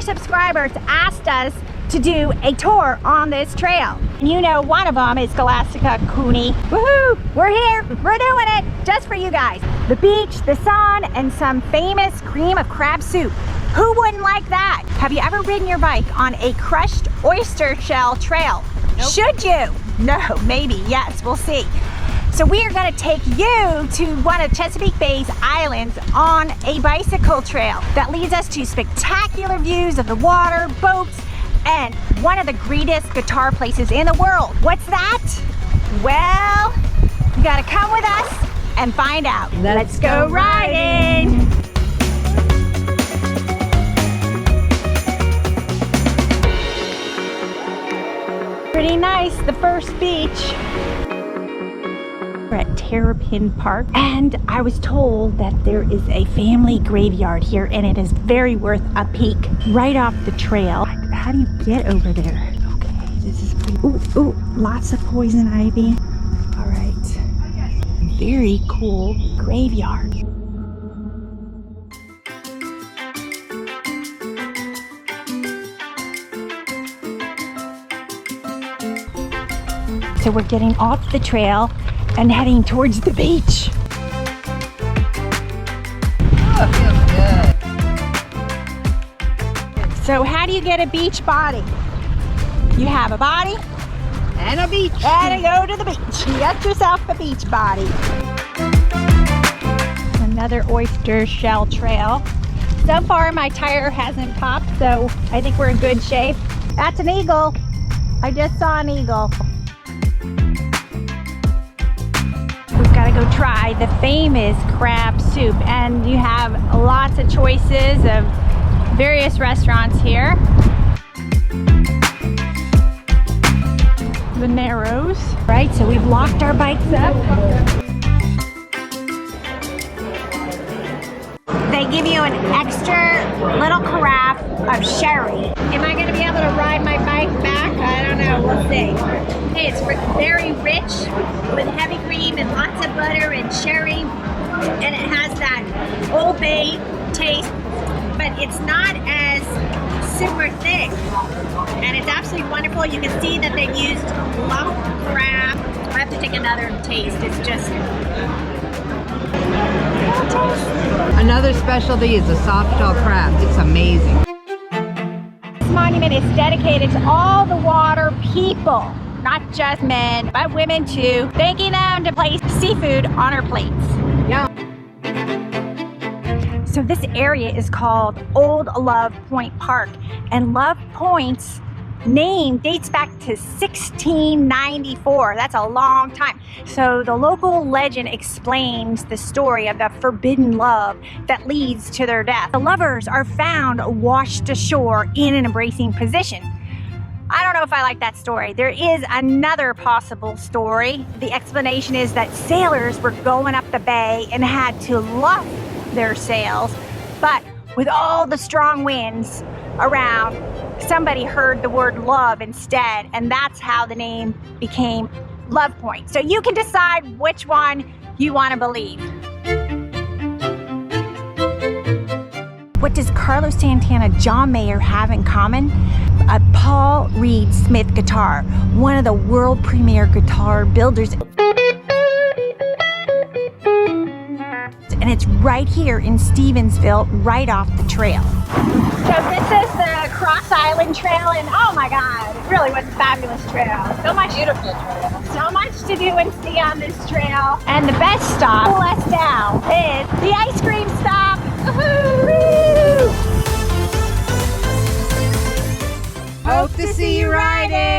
subscribers asked us to do a tour on this trail. And you know, one of them is Scholastica Cooney. Woohoo! We're here, we're doing it just for you guys. The beach, the sun, and some famous cream of crab soup. Who wouldn't like that? Have you ever ridden your bike on a crushed oyster shell trail? Nope. Should you? No, maybe, yes, we'll see. So we are gonna take you to one of Chesapeake Bay's islands on a bicycle trail that leads us to spectacular views of the water, boats, and one of the greatest guitar places in the world. What's that? Well, you gotta come with us and find out. Let's go riding. Pretty nice, the first beach. We're at Terrapin Park, and I was told that there is a family graveyard here, and it is very worth a peek right off the trail. How do you get over there? Okay, this is pretty. Ooh, lots of poison ivy. All right, very cool graveyard. So we're getting off the trail and heading towards the beach. Oh, feels good. So how do you get a beach body? You have a body And a beach. and go to the beach. You got yourself a beach body. Another oyster shell trail. So far my tire hasn't popped, so I think we're in good shape. That's an eagle. I just saw an eagle. We've got to go try the famous crab soup, and you have lots of choices of various restaurants here. The Narrows, right? So we've locked our bikes up. They give you an extra little carafe of sherry. Am I going to be able to ride my bike back? I don't know, we'll see. Hey, it's very rich with heavy cream and lots of butter and sherry, and it has that Old Bay taste, but it's not as super thick, and it's absolutely wonderful. You can see that they used lump crab. I have to take another taste. It's just Another specialty is the soft shell crab. It's amazing. This monument is dedicated to all the water people, not just men, but women too, thanking them to place seafood on our plates. Yeah. So this area is called Old Love Point Park, and Love Point's name dates back to 1694. That's a long time. So the local legend explains the story of the forbidden love that leads to their death. The lovers are found washed ashore in an embracing position. I don't know if I like that story. There is another possible story. The explanation is that sailors were going up the bay and had to luff their sails, but with all the strong winds around, somebody heard the word love instead, and that's how the name became Love Point. So you can decide which one you want to believe. What does Carlos Santana, John Meyer have in common? A Paul Reed Smith guitar, one of the world premier guitar builders. And it's right here in Stevensville, right off the trail. So this is the Cross Island Trail, and oh my God, it really was a fabulous trail. So much beautiful trail. So much to do and see on this trail. And the best stop, pull us down, is the ice cream stop. Woohoo! Hope to see you riding.